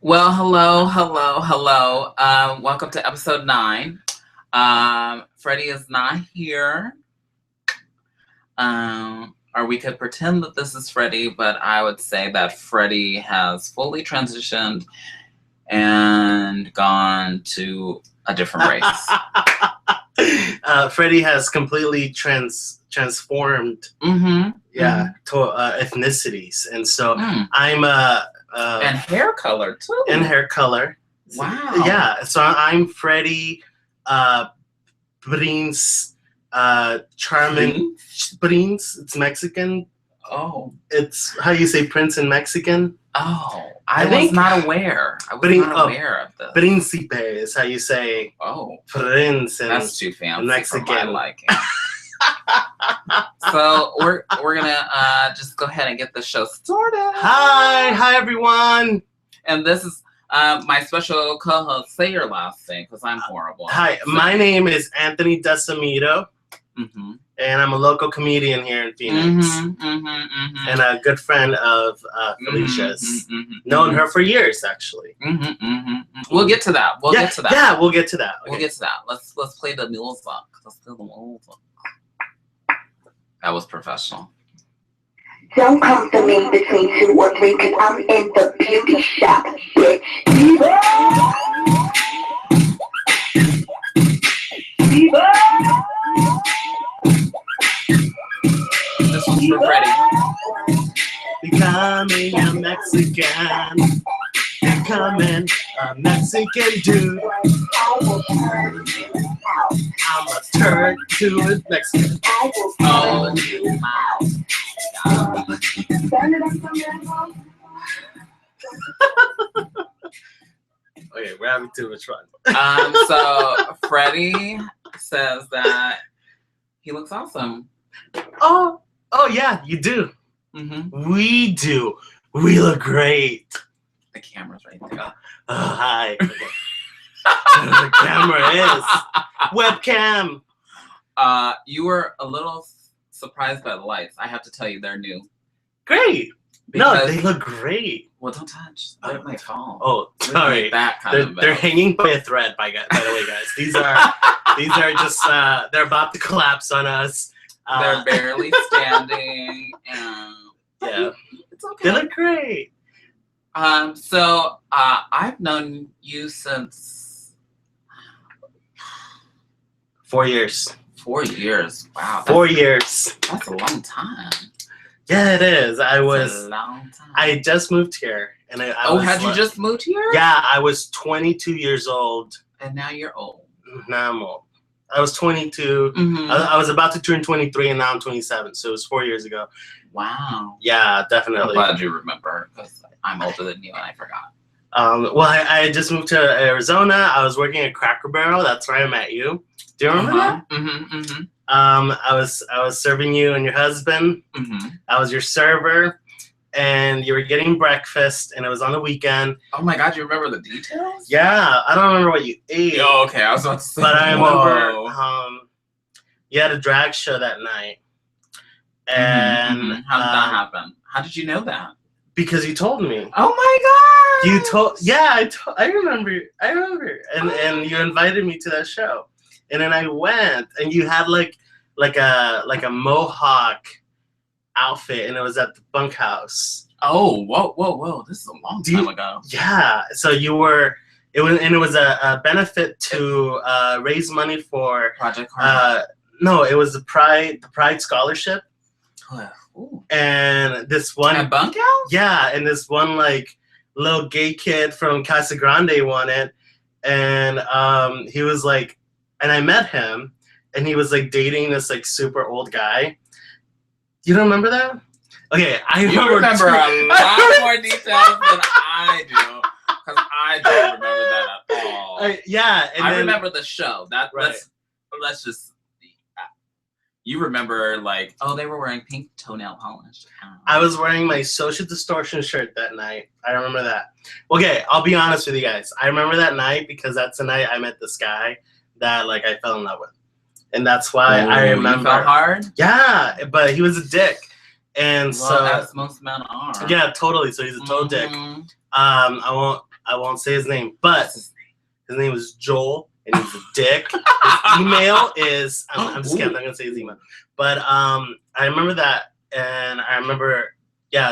Well, hello. Welcome to episode 9. Freddie is not here. Or we could pretend that this is Freddie, but I would say that Freddie has fully transitioned and gone to a different race. Freddie has completely transformed. Mm-hmm. Yeah, to ethnicities, and so I'm and hair color too. And hair color. Wow. Yeah, so I'm Freddie Brins, Charmin Brins. It's Mexican. Oh. It's how you say Prince in Mexican. Oh, I was not aware. I was not aware of this. Principe is how you say. Oh, Prince. That's too fancy Mexican. for my liking. So we're gonna just go ahead and get the show started. Hi everyone. And this is my special co-host. Say your last name because I'm horrible. Hi, my name is Anthony Desamito. Mm-hmm. And I'm a local comedian here in Phoenix. And a good friend of Felicia's. Known her for years, actually. We'll get to that. We'll get to that. Yeah, we'll get to that. Okay. We'll get to that. Let's play the music. Let's do the music. That was professional. Don't come to me between 2 or 3 because I'm in the beauty shop, bitch. Diva! This one's for Freddie. Becoming a Mexican. Becoming a Mexican dude. I'm a turd to a Mexican. Oh, you mouth. Okay, we're having too much fun. So Freddie says that he looks awesome. Oh yeah, you do. Mm-hmm. We do. We look great. The camera's right there. Hi. The camera is webcam. You were a little surprised by the lights. I have to tell you, they're new. Great. No, they look great. Well, don't touch. They might fall. Oh, sorry. They're hanging by a thread, by the way, guys. These are just they're about to collapse on us. They're barely standing, and yeah, it's okay. They look great. So I've known you since 4 years. 4 years. Wow. 4 years. That's a long time. Yeah, it is. A long time. I just moved here, and had you just moved here? Yeah, I was 22 years old. And now you're old. Now I'm old. I was 22. Mm-hmm. I was about to turn 23, and now I'm 27. So it was 4 years ago. Wow. Yeah, definitely. I'm glad you remember because I'm older than you, and I forgot. Well, I just moved to Arizona. I was working at Cracker Barrel. That's where I met you. Do you remember that? Mm-hmm, mm-hmm. I was serving you and your husband. Mm-hmm. I was your server, and you were getting breakfast, and it was on the weekend. Oh my God, you remember the details? Yeah, I don't remember what you ate. Oh, okay. I was about to say. But I remember you had a drag show that night. And how did that happen? How did you know that? Because you told me. Oh my God! You told. Yeah, I remember. And you invited me to that show, and then I went, and you had like a mohawk outfit, and it was at the bunkhouse. Oh, whoa! This is a long time ago. Yeah. So you were. It was a benefit to raise money for Project Harvard. No, it was the Pride Scholarship. Ooh. And this one at Bunkhouse? Yeah, and this one like little gay kid from Casa Grande won it, and he was like, and I met him, and he was like dating this like super old guy. You don't remember that? Okay, you remember a lot more details than I do, because I don't remember that at all. Yeah, and I remember the show. Right. Let's just. You remember, like, oh, they were wearing pink toenail polish. I was wearing my Social Distortion shirt that night. I remember that. Okay, I'll be honest with you guys. I remember that night because that's the night I met this guy that, like, I fell in love with. And that's why I remember. You fell hard? Yeah, but he was a dick. And as most men are. Yeah, totally. So he's a total dick. I won't say his name, but his name is Joel, and he's a dick. His email is I'm just kidding. I'm not gonna say his email, but I remember that, and I remember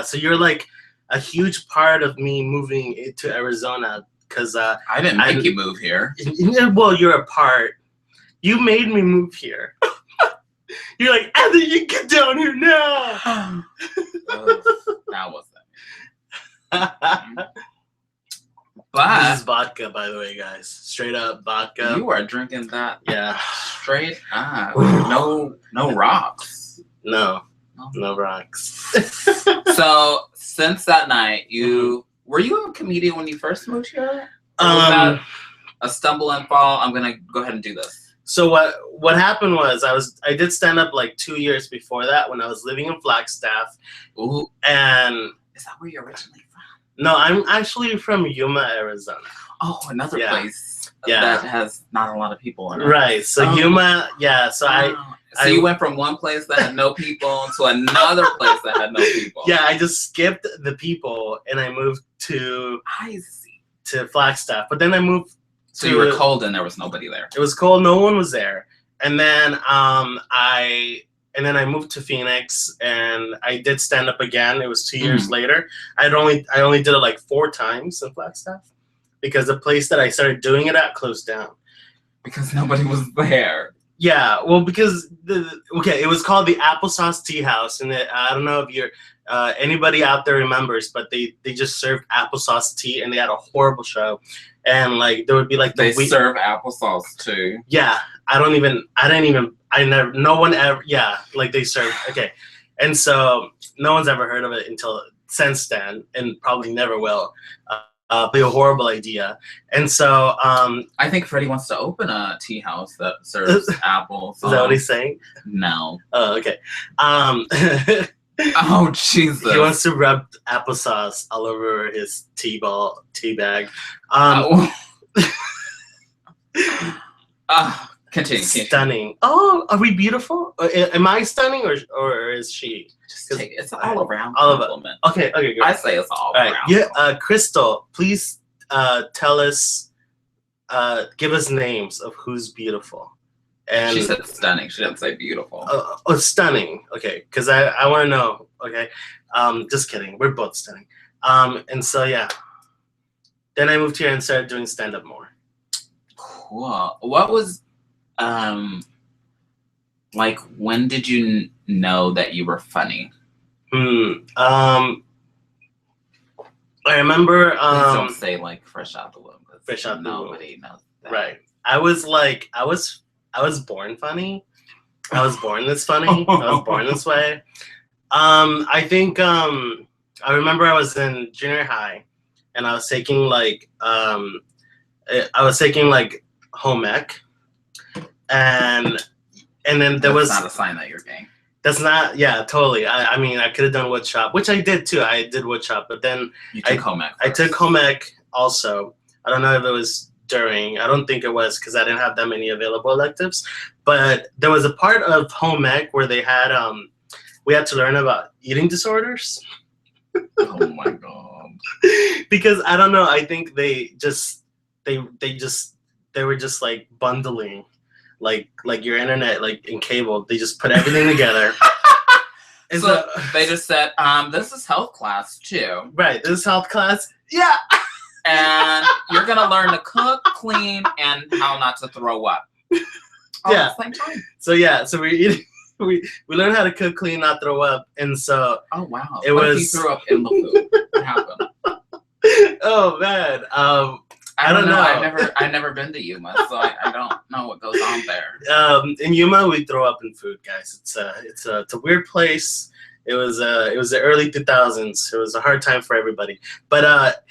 So you're like a huge part of me moving to Arizona because I didn't make you move here. Well, you're a part. You made me move here. You're like, Anthony, you get down here now. That was it. But this is vodka, by the way, guys. Straight up vodka. You are drinking that. Yeah. Straight up. No rocks. No rocks. So since that night, were you a comedian when you first moved here? Or was that a stumble and fall? I'm gonna go ahead and do this. So what happened was I did stand up like 2 years before that when I was living in Flagstaff. Ooh. And is that where you're originally from? No, I'm actually from Yuma, Arizona. Oh, another place Yeah. that has not a lot of people in it. Right. So Yuma, yeah. So So you went from one place that had no people to another place that had no people. Yeah, I just skipped the people and I moved to Flagstaff. But then I moved. So you were cold and there was nobody there. It was cold. No one was there. And then I moved to Phoenix and I did stand up again. It was 2 years later. I only did it like 4 times in Flagstaff because the place that I started doing it at closed down. Because nobody was there. Yeah, well, because it was called the Applesauce Tea House, and I don't know if you're anybody out there remembers, but they just served applesauce tea, and they had a horrible show, and like there would be like serve applesauce too. Yeah, no one ever. Yeah, like they served. Okay, and so no one's ever heard of it until since then, and probably never will. Be a horrible idea. And so I think Freddie wants to open a tea house that serves apples. Is that what he's saying? No. Oh, okay. Oh, Jesus. He wants to rub applesauce all over his tea bag. Continue. Stunning. Oh, are we beautiful? Am I stunning or is she? Just take it. It's all around compliment. Okay, good. I say it's all around. Yeah, Crystal, please tell us, give us names of who's beautiful. And she said stunning. She didn't say beautiful. Stunning. Okay, because I want to know. Okay, just kidding. We're both stunning. And so yeah, then I moved here and started doing stand up more. Cool. What was like? When did you know that you were funny? I remember. Please don't say like fresh out the womb. Fresh out the womb. Nobody knows that. Right. I was born funny. I was born this funny. I was born this way. I think I remember I was in junior high, and I was taking like home ec, and then there was not a sign that you're gay. That's not, yeah, totally. I mean, I could have done woodshop, which I did too. I did woodshop, but then you took home ec. I took home ec also. I don't know if it was during. I don't think it was because I didn't have that many available electives. But there was a part of home ec where they had we had to learn about eating disorders. Oh my god! Because I don't know. I think they were just like bundling. Like your internet, like in cable, they just put everything together. So they just said, this is health class too. Right, this is health class. Yeah. And you're gonna learn to cook, clean, and how not to throw up. All at the same time. So yeah, so we learned how to cook, clean, not throw up, and so. Oh wow! It what was. If you threw up in the food? What happened? Oh man. I don't know. I've never been to Yuma, so I don't know what goes on there. In Yuma, we throw up in food, guys. It's a weird place. It was the early 2000s. It was a hard time for everybody. But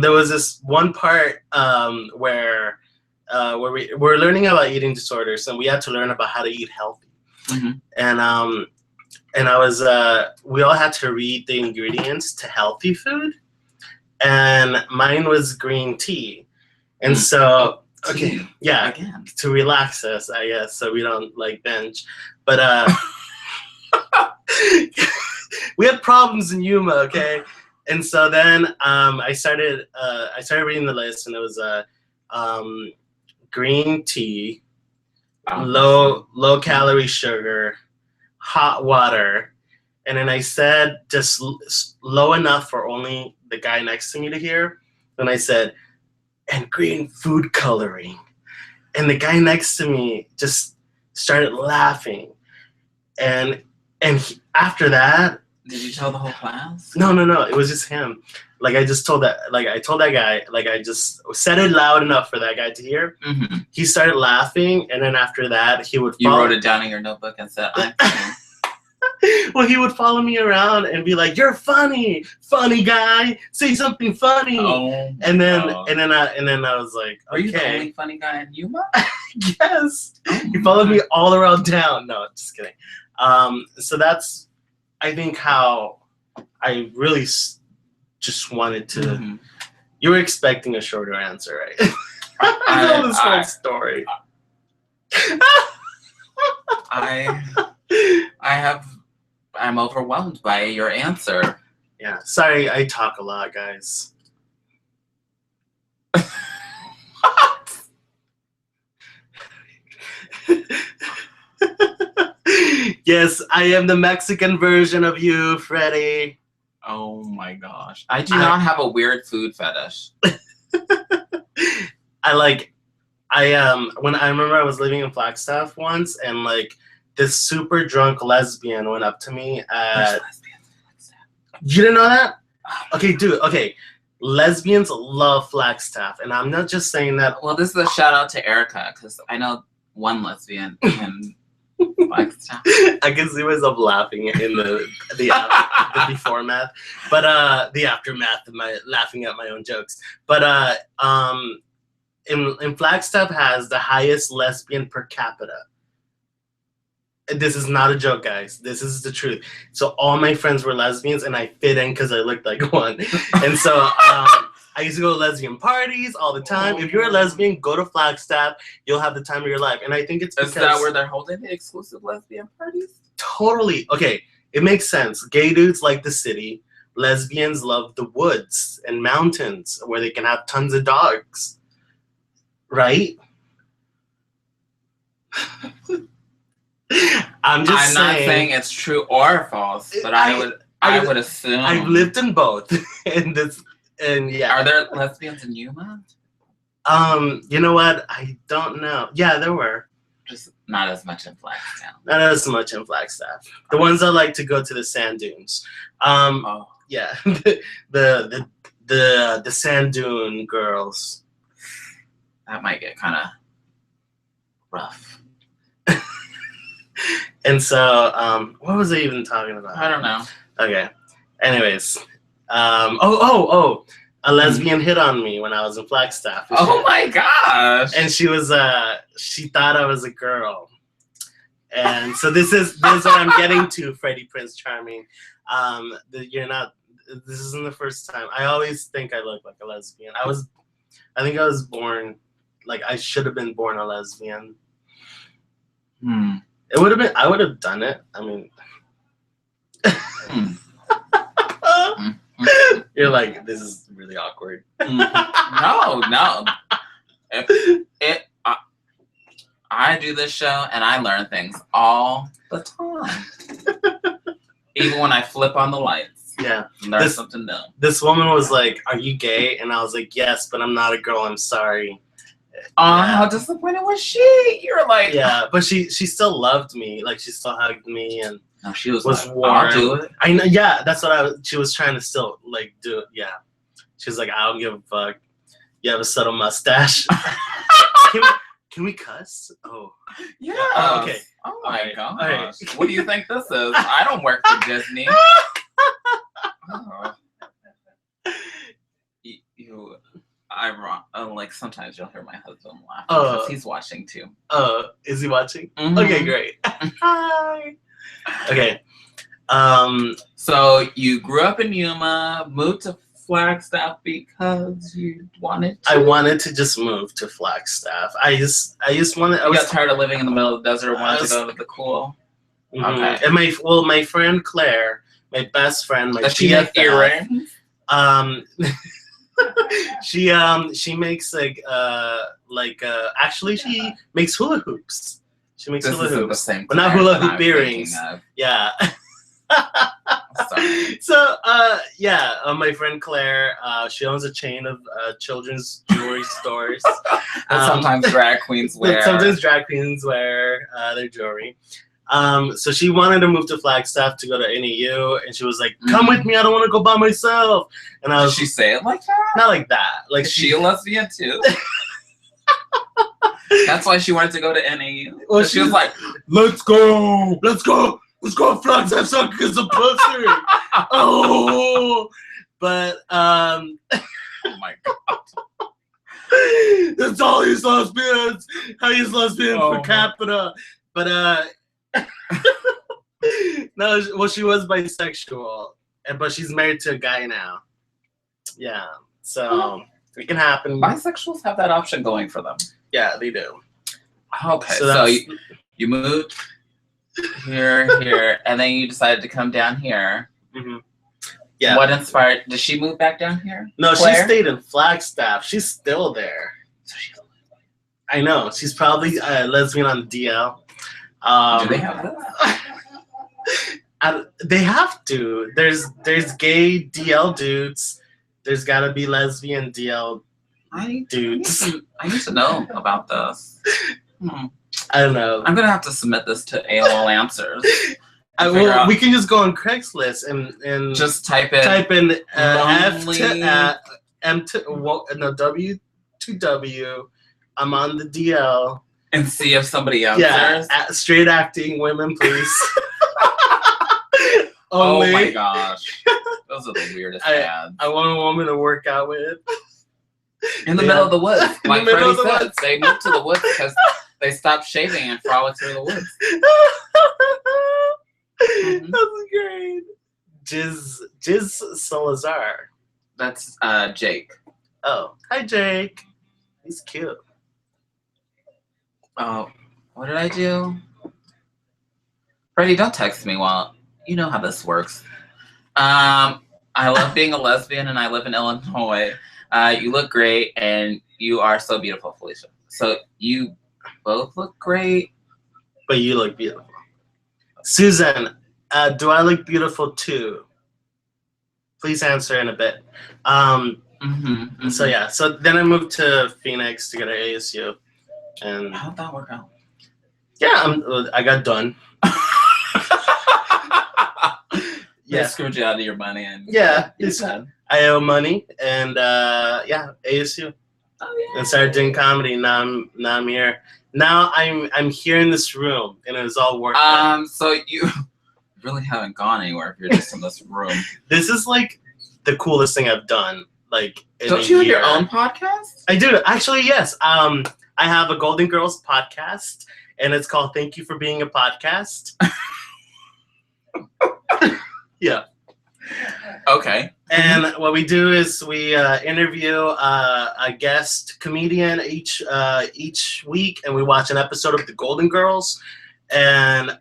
there was this one part where we were learning about eating disorders, and we had to learn about how to eat healthy. Mm-hmm. And I was we all had to read the ingredients to healthy food. And mine was green tea. And so, okay, yeah, again. To relax us, I guess, so we don't like binge. But We had problems in Yuma, okay? And so then I started reading the list, and it was green tea, low calorie sugar, hot water, and then I said just low enough for only the guy next to me to hear. Then I said, and green food coloring, and the guy next to me just started laughing, and after that. Did you tell the whole class? No. It was just him. Like I told that guy. Like I just said it loud enough for that guy to hear. Mm-hmm. He started laughing, and then after that, he would. You wrote it down in your notebook and said, "I'm funny." Well, he would follow me around and be like, "You're funny guy. Say something funny." Oh, and then I was like, "Okay." Are you the only funny guy in Yuma? Yes. Oh, he followed me all around town. No, just kidding. So that's, I think, how I really just wanted to. Mm-hmm. You were expecting a shorter answer, right? I know this whole story. I'm overwhelmed by your answer. Yeah, sorry, I talk a lot, guys. Yes, I am the Mexican version of you, Freddie. Oh my gosh. I do not have a weird food fetish. When I remember I was living in Flagstaff once, and like this super drunk lesbian went up to me at. You didn't know that? Okay, dude. Okay, lesbians love Flagstaff, and I'm not just saying that. Well, this is a shout out to Erica, because I know one lesbian in Flagstaff. I can see myself laughing in the before math, but the aftermath of my laughing at my own jokes. But in Flagstaff has the highest lesbian per capita. This is not a joke, guys. This is the truth. So all my friends were lesbians, and I fit in because I looked like one. And so I used to go to lesbian parties all the time. If you're a lesbian, go to Flagstaff. You'll have the time of your life. And I think it's because... Is that where they're holding the exclusive lesbian parties? Totally. Okay, it makes sense. Gay dudes like the city. Lesbians love the woods and mountains where they can have tons of dogs. Right? I'm not saying it's true or false, but I would assume. I've lived in both. And yeah. Are there lesbians in Yuma? You know what? I don't know. Yeah, there were. Just not as much in Flagstaff. Not as much in Flagstaff. The ones that like to go to the sand dunes. Yeah. the sand dune girls. That might get kind of rough. And so, what was I even talking about? I don't know. Okay. Anyways, a lesbian hit on me when I was in Flagstaff. Oh my gosh! And she was she thought I was a girl. And so this is what I'm getting to, Freddie Prince Charming. You're not. This isn't the first time. I always think I look like a lesbian. I think I was born. Like I should have been born a lesbian. It would have been. I would have done it. I mean, you're like, this is really awkward. No. I do this show and I learn things all the time. Even when I flip on the lights. Yeah. Learn something new. This woman was like, "Are you gay?" And I was like, "Yes, but I'm not a girl. I'm sorry." Oh, yeah. How disappointed was she? You're like, yeah, but she still loved me. Like she still hugged me and she was like, warm. I'll do it. I know. Yeah, that's what she was trying to still like do. Yeah, she was like, I don't give a fuck. You have a subtle mustache. Can we cuss? Oh, yeah. Oh, okay. Oh my gosh. Right. What do you think this is? I don't work for Disney. Like sometimes you'll hear my husband laugh because he's watching too. Is he watching? Mm-hmm. Okay, great. Hi. Okay. So you grew up in Yuma, moved to Flagstaff because you wanted to? I wanted to just move to Flagstaff. I just wanted. You got tired of living in the middle of the desert. Wanted to go to the cool. Mm-hmm. Okay. And my friend Claire, my best friend, my Does she make BFF. earrings? She makes actually she makes hula hoops. She makes This hula isn't the hoops, same but not Claire hula that hoop I'm earrings. thinking of. Yeah. Sorry. So my friend Claire, she owns a chain of children's jewelry stores. And sometimes drag queens wear. Sometimes drag queens wear their jewelry. So she wanted to move to Flagstaff to go to NAU, and she was like, "Come with me. I don't want to go by myself." And I Did was she say it like that? not like that. Like Is she a lesbian too? That's why she wanted to go to NAU. Well, She was like, "Let's go, let's go to Flagstaff so I can get some pussy." Oh, but oh my god. That's all these lesbians. How these lesbians per capita. But no, well, she was bisexual, but she's married to a guy now. Yeah, so it can happen. Bisexuals have that option going for them. Yeah, they do. Okay, so you moved here, and then you decided to come down here. Mm-hmm. Yeah. What inspired? Did she move back down here? No, Claire? she stayed in Flagstaff. She's still there. So she's I know. She's probably a lesbian on DL. Do they have this? They have to. There's gay DL dudes. There's got to be lesbian DL dudes. I need to know about this. I don't know. I'm gonna have to submit this to AOL Answers. We can just go on Craigslist and just type in F to M to W to W. I'm on the DL. And see if somebody answers. Yeah, straight acting women, please. Oh my gosh. Those are the weirdest ads. I want a woman to work out with. In the middle of the woods. Like Freddie said, woods. they moved to the woods because they stopped shaving and frolicked through the woods. That's great. Jiz Salazar. That's Jake. Oh, hi Jake. He's cute. Oh, what did I do? Freddie, don't text me while you know how this works. I love being a lesbian and I live in Illinois. You look great and you are so beautiful, Felicia. So you both look great. But you look beautiful. Susan, do I look beautiful too? Please answer in a bit. So yeah, so then I moved to Phoenix to go to ASU. And how'd that work out? Yeah, I got done. They screwed you out of your money and yeah, I owe money and ASU. Oh yeah. And started doing comedy. Now I'm here. Now I'm here in this room and it's all worked out. So you really haven't gone anywhere if you're just in this room. This is like the coolest thing I've done. Like don't you have your own podcast? I do actually. Yes. I have a Golden Girls podcast, and it's called "Thank You for Being a Podcast." Yeah. Okay. And what we do is we interview a guest comedian each week, and we watch an episode of the Golden Girls, and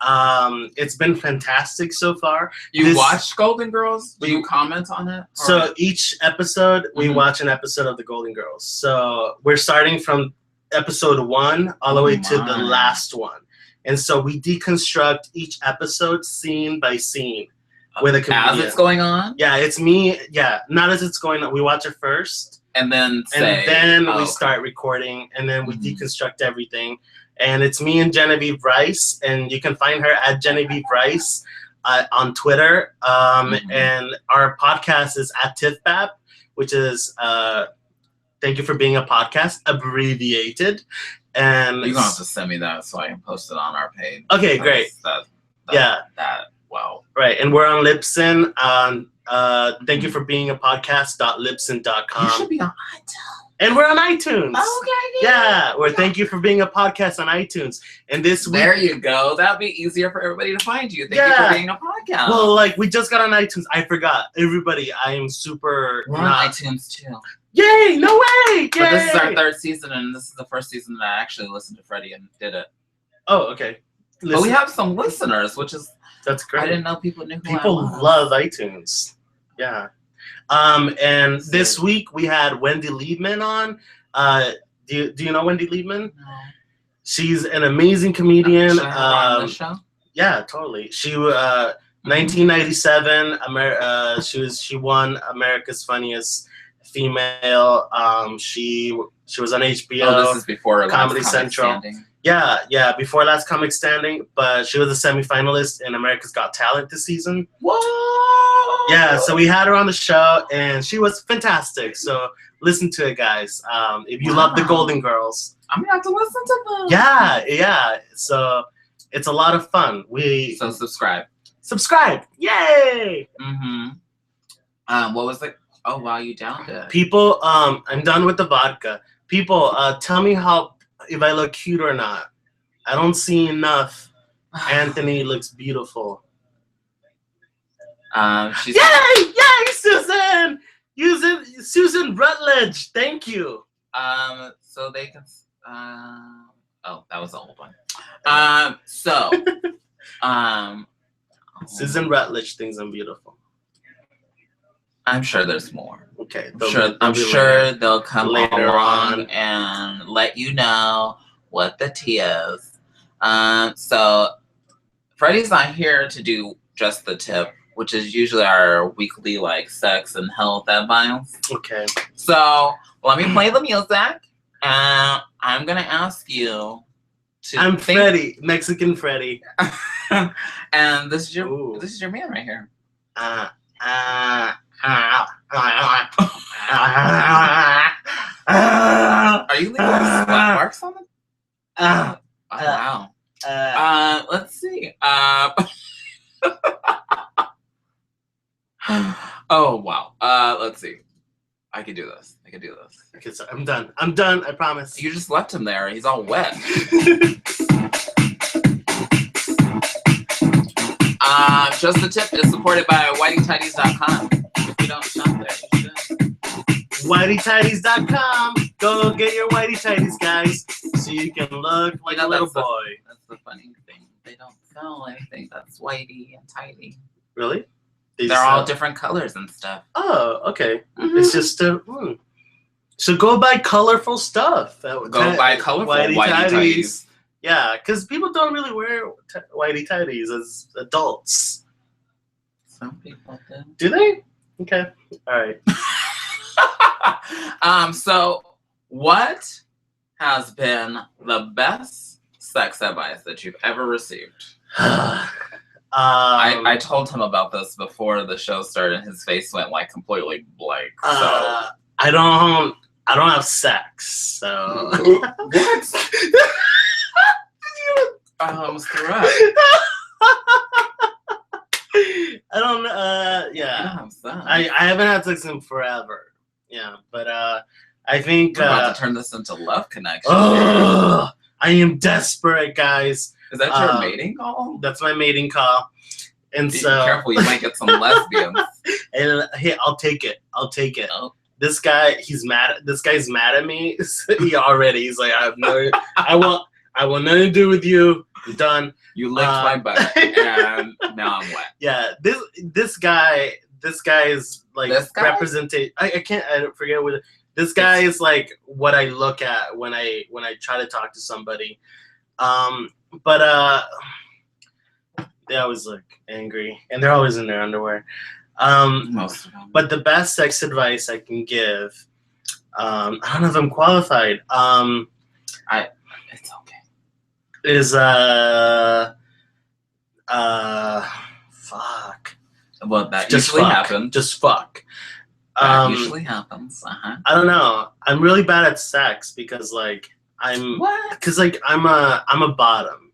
it's been fantastic so far. You watch Golden Girls? Do you comment on it? So each episode, we watch an episode of the Golden Girls. So we're starting from episode 1 all the way to the last one, and so we deconstruct each episode scene by scene with a comedian. As it's going on? Yeah, it's me. Yeah, not as it's going on. We watch it first, and then we start recording, and then we deconstruct everything. And it's me and Genevieve Rice, and you can find her at Genevieve Rice on Twitter. And our podcast is at TIFBAP, which is Thank You for Being a Podcast, abbreviated. And you're gonna have to send me that so I can post it on our page. Okay, great. Wow. Right, and we're on Libsyn on Thank You for Being a Podcast.libsyn.com. You should be on iTunes. And we're on iTunes. Okay. Yeah, we're Thank You for Being a Podcast on iTunes. And this week, there you go. That'd be easier for everybody to find you. Thank you for being a podcast. Well, like we just got on iTunes. I forgot. Everybody, I am super. We're on iTunes too. Yay! No way! Yay! But this is our 3rd season, and this is the first season that I actually listened to Freddie and did it. Oh, okay. But we have some listeners, which is That's great. I didn't know people knew who People I was. love iTunes. Yeah. And this week we had Wendy Liebman on. Do you know Wendy Liebman? No. She's an amazing comedian. Should I have her on the show? Yeah, totally. She 1997. She won America's Funniest Female. She was on HBO. Oh, this is before Comedy Last Comic Central. Standing. Yeah, before Last Comic Standing, but she was a semifinalist in America's Got Talent this season. Whoa! Yeah, so we had her on the show, and she was fantastic. So listen to it, guys. If you love the Golden Girls, I'm gonna have to listen to them. yeah. So it's a lot of fun. So subscribe. Yay! What was it? Oh wow, you downed it. People, I'm done with the vodka. People, tell me if I look cute or not. I don't see enough. Anthony looks beautiful. She's Yay, Susan! Susan Rutledge, thank you. So they can. Oh, that was the old one. Susan Rutledge thinks I'm beautiful. I'm sure there's more. Okay. I'm sure they'll come later along on and let you know what the tea is. So Freddie's not here to do just the tip, which is usually our weekly sex and health advice. Okay. So let me play the music, and I'm gonna ask you to. I'm Freddie, Mexican Freddie. And this is your man right here. Are you leaving sweat marks on it? Oh, wow. Let's see. Oh wow. Let's see. I can do this. Okay, so I'm done. I promise. You just left him there. He's all wet. Just the tip is supported by whiteytidies.com. If you don't shop there, you should. Whiteytidies.com. Go get your whitey tidies, guys, so you can look like a little boy. That's the funny thing. They don't sell anything that's whitey and tidy. Really? They're all different colors and stuff. Oh, okay. It's just So go buy colorful stuff. Go buy colorful whitey tidies. Yeah, because people don't really wear whitey tidies as adults. Some people do. Do they? Okay. All right. So what has been the best sex advice that you've ever received? I told him about this before the show started, and his face went completely blank. So I don't have sex, so what? I almost threw up. I don't yeah. I haven't had sex in forever. Yeah, but I think we're about to turn this into Love Connection. I am desperate, guys. Is that your mating call? That's my mating call. And Be so careful, you might get some lesbians. And hey, I'll take it. Oh. This guy's mad at me. He's like, I want nothing to do with you. I'm done. You licked my butt, and now I'm wet. Yeah, this guy is representation. I don't forget what this guy is like. What I look at when I try to talk to somebody, but they always look angry, and they're always in their underwear. Most of them. But the best sex advice I can give, I don't know if I'm qualified. It's okay. Is fuck. Well, that Just usually fuck. happens. Just fuck. That usually happens. I don't know. I'm really bad at sex because I'm a bottom.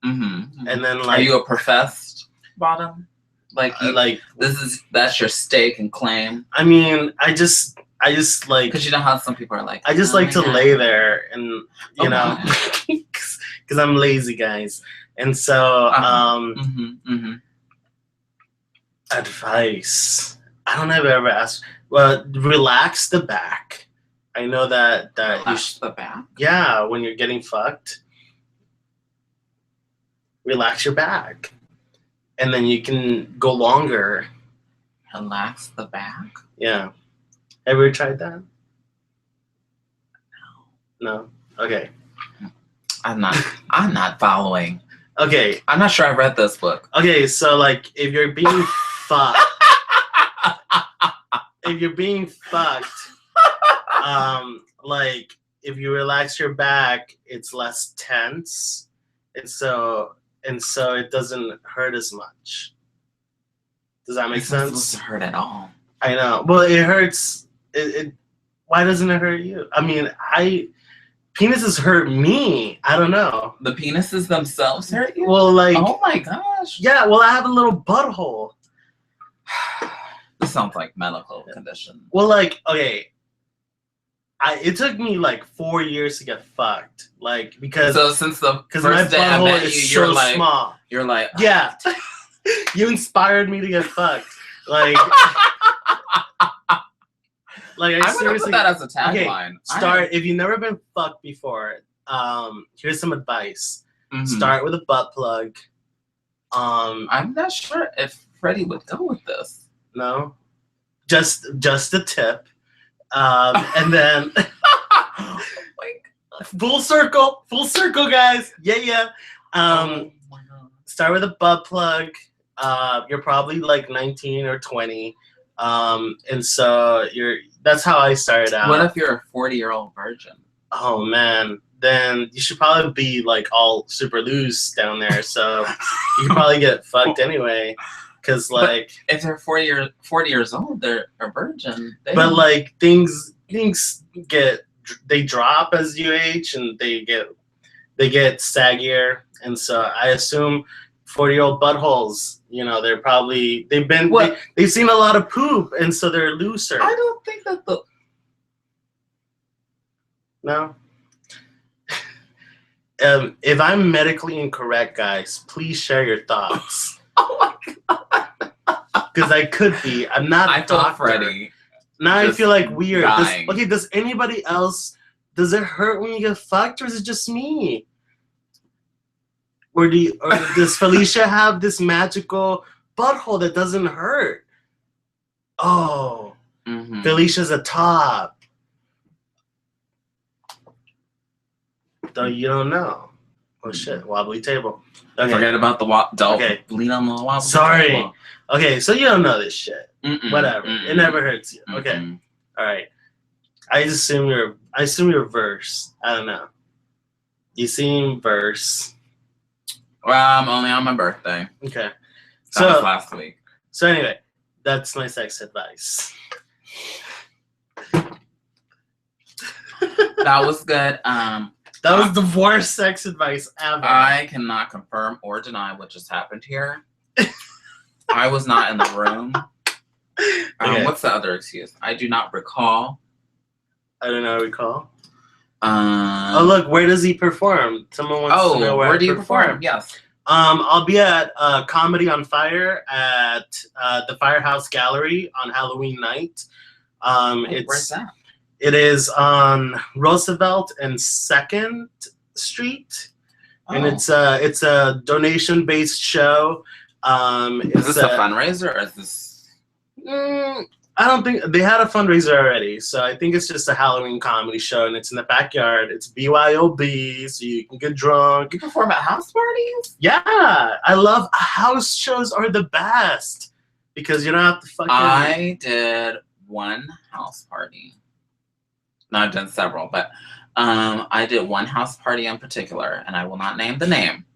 Mm-hmm. And then are you a professed bottom? That's your stake and claim. I mean, I just because you know how some people are like. I just like to lay there and you know, because I'm lazy, guys, and so advice. I don't know if I ever asked. Well, relax the back. I know that relax the back. Yeah, when you're getting fucked, relax your back. and then you can go longer. Relax the back. Yeah. Have you ever tried that? No. Okay. I'm not following. Okay. I'm not sure I read this book. Okay, so like if you're being fucked, like if you relax your back, it's less tense, and so it doesn't hurt as much. Does that make It's not sense? supposed to hurt at all. I know. Well, it hurts. It why doesn't it hurt you? I mean, penises hurt me. I don't know. The penises themselves hurt you? Well, like, oh my gosh. Yeah. Well, I have a little butthole. This sounds like medical condition. Well, like, okay. It took me like 4 years to get fucked, like because since the first my day I butthole met is you, so small. You're like Yeah, you inspired me to get fucked. Like, like I'm gonna put that as a tagline. Okay, if you've never been fucked before. Here's some advice. Mm-hmm. Start with a butt plug. I'm not sure if Freddie would go with this. No, just a tip. And then full circle, guys. Yeah. Start with a butt plug. You're probably like 19 or 20, and so that's how I started out. What if you're a 40-year-old virgin? Oh man, then you should probably be like all super loose down there, so you can probably get fucked anyway. Because like, if they're 40 years old, they're a virgin. But like things drop as you age, and they get saggier, and so I assume 40-year-old buttholes, they've seen a lot of poop, and so they're looser. I don't think that No. If I'm medically incorrect, guys, please share your thoughts. Oh my god. Because I could be. I'm not a doctor. Freddie. Now I feel like weird. Dying. Does anybody else, does it hurt when you get fucked, or is it just me? Or does Felicia have this magical butthole that doesn't hurt? Oh, mm-hmm. Felicia's a top. Though you don't know. Oh shit, wobbly table. Okay. Forget about the Okay. Lean on the wobbly Sorry. table. Okay, so you don't know this shit. Mm-mm. Whatever. Mm-mm. It never hurts you. Mm-mm. Okay. All right. I assume you're verse. I don't know. You seem verse. Well, I'm only on my birthday. Okay. That was last week. So anyway, that's my sex advice. That was good. That was the worst sex advice ever. I cannot confirm or deny what just happened here. I was not in the room. Okay. What's the other excuse? I do not recall. I do not recall. Oh look, where does he perform? Someone wants to know where do you perform? Yes. I'll be at Comedy on Fire at the Firehouse Gallery on Halloween night. Where's that? It is on Roosevelt and 2nd Street, and it's a donation-based show. Is this a fundraiser, or is this? I don't think they had a fundraiser already, so I think it's just a Halloween comedy show, and it's in the backyard. It's BYOB, so you can get drunk. You perform at house parties? Yeah, I love house shows. Are the best because you don't have to fucking. I did one house party. No, I've done several, but I did one house party in particular, and I will not name the name.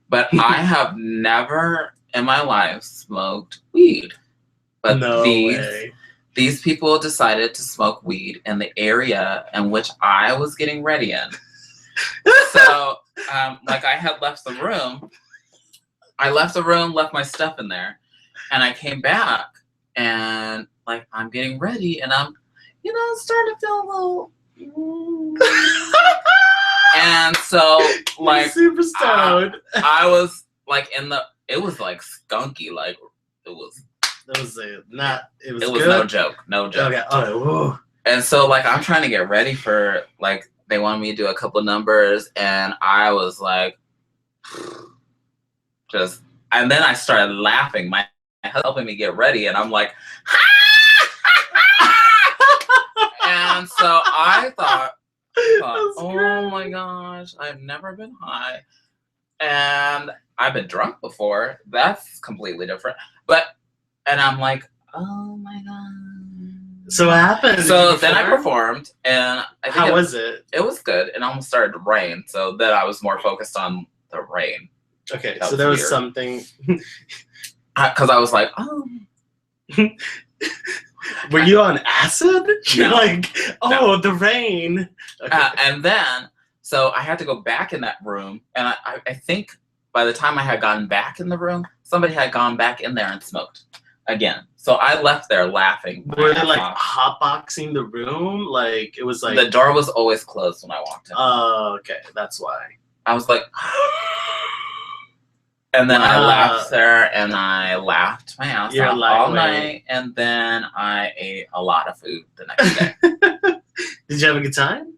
But I have never in my life smoked weed. But these people decided to smoke weed in the area in which I was getting ready in. So, like I had left the room. I left the room, left my stuff in there, and I came back, and like I'm getting ready, and I'm starting to feel a little. And so, like, super stoned. I was like it was like skunky, like it was. It was good. No joke. Okay. Oh. And so, like, I'm trying to get ready for, like, they wanted me to do a couple numbers, and I was like, just and then I started laughing. My husband helping me get ready, and I'm like, and so I thought, oh my gosh, I've never been high, and I've been drunk before. That's completely different. And I'm like, oh my god. So what happened? So then I performed, and how was it? It was good. It almost started to rain, so then I was more focused on the rain. Okay, so there was something. Because I was like, oh. Were you on acid? No. Like, oh, the rain. Okay. And then, so I had to go back in that room, and I think by the time I had gotten back in the room, somebody had gone back in there and smoked again. So I left there laughing. Were they like hotboxing the room? Like, it was like... The door was always closed when I walked in. Oh, okay. That's why. I was like... And then I left there, and I laughed my ass off all night, and then I ate a lot of food the next day. Did you have a good time?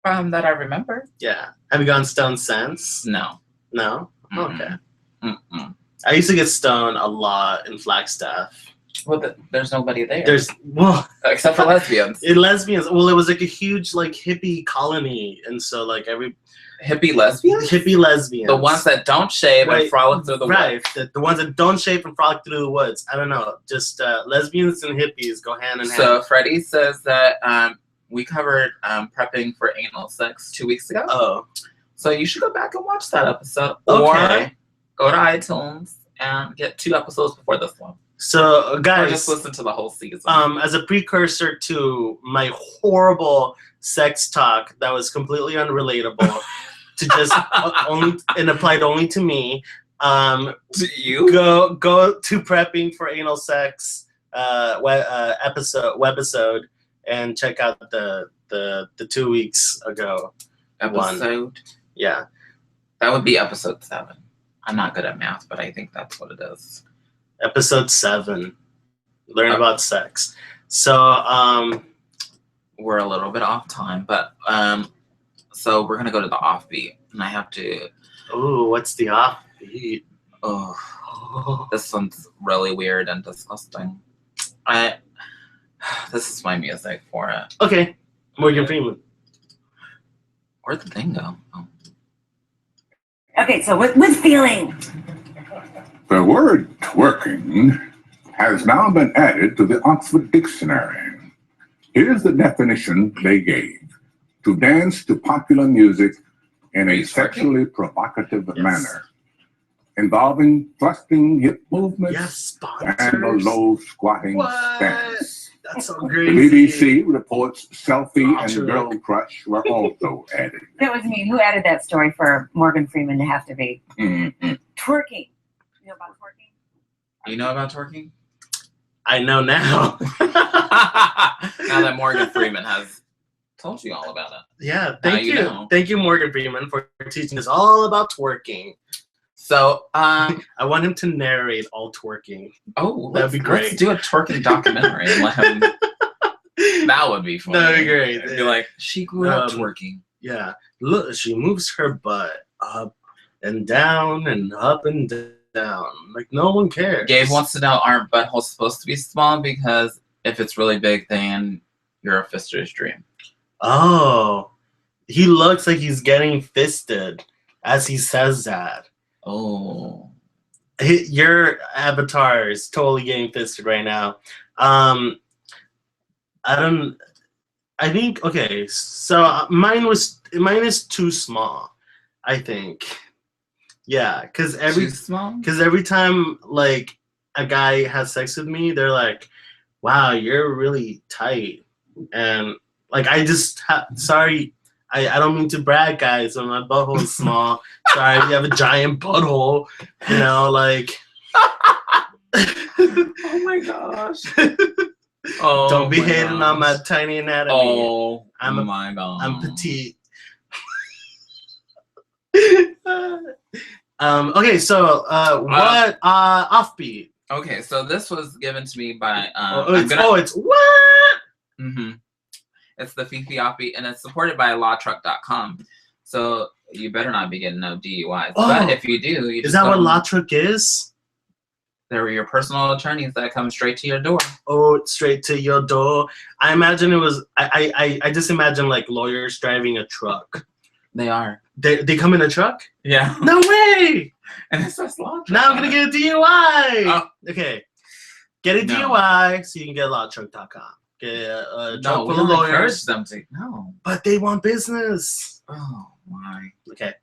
That I remember. Yeah. Have you gone stoned since? No. No? Mm-mm. Okay. Mm-mm. I used to get stoned a lot in Flagstaff. Well, there's nobody there. Except for lesbians. Lesbians. Well, it was like a huge like hippie colony, and so like every hippie lesbians. The ones that don't shave and frolic through the woods. The ones that don't shave and frolic through the woods. I don't know. Just lesbians and hippies go hand in hand. So Freddie says that we covered prepping for anal sex 2 weeks ago. Oh. So you should go back and watch that episode. Okay. Or go to iTunes and get 2 episodes before this one. So, guys, or just listen to the whole season. As a precursor to my horrible sex talk that was completely unrelatable, to just and applied only to me. To you? Go to prepping for anal sex webisode and check out the 2 weeks ago episode. One. Yeah, that would be episode 7. I'm not good at math, but I think that's what it is. Episode 7. Learn about sex. So we're a little bit off time, but so we're gonna go to the offbeat, and I have to. Oh, what's the offbeat? Oh, this one's really weird and disgusting. This is my music for it. Okay, Morgan Freeman. Where'd the thing go? Oh. Okay, so with feeling. The word twerking has now been added to the Oxford Dictionary. Here's the definition they gave: to dance to popular music in a sexually provocative manner, involving thrusting hip movements and a low squatting stance. That's so The great. BBC reports selfie and girl crush were also added. That was me. Who added that story for Morgan Freeman to have to be? Mm-hmm. Twerking. You know about twerking? You know about twerking? I know now. Now that Morgan Freeman has told you all about it. Yeah, thank you. Know. Thank you, Morgan Freeman, for teaching us all about twerking. So, I want him to narrate all twerking. Oh, that'd be great. Let's do a twerking documentary and let him. That would be fun. That'd be great. It'd be like, she grew up twerking. Yeah, look, she moves her butt up and down and up and down. Like, no one cares. Gabe wants to know, aren't buttholes supposed to be small? Because if it's really big, then you're a fister's dream. Oh, he looks like he's getting fisted as he says that. Oh. Your avatar is totally getting fisted right now. I think, okay, so mine is too small, I think. Yeah, because every time like a guy has sex with me, they're like, wow, you're really tight. And like, I just, sorry, I don't mean to brag, guys, but my butthole is small. Sorry, you have a giant butthole, you know, like. Oh my gosh. Oh, don't be hating on my tiny anatomy. Oh, my God. I'm petite. Okay, so what offbeat? Okay, so this was given to me by it's what? Mm-hmm. It's the Fefe offbeat, and it's supported by lawtruck.com. So you better not be getting no DUIs. Oh, but if you do, you Is just that what go- La Truc is? They're your personal attorneys that come straight to your door. Oh, straight to your door. I imagine it was. I just imagine like lawyers driving a truck. They are. They come in a truck? Yeah. No way! And it says law. Now I'm gonna get a DUI. Oh. Okay, get a No. DUI so you can get lawtruck.com. Get a truck No, we full of don't encourage lawyers, them to. No. but they want business. Oh, why? Okay.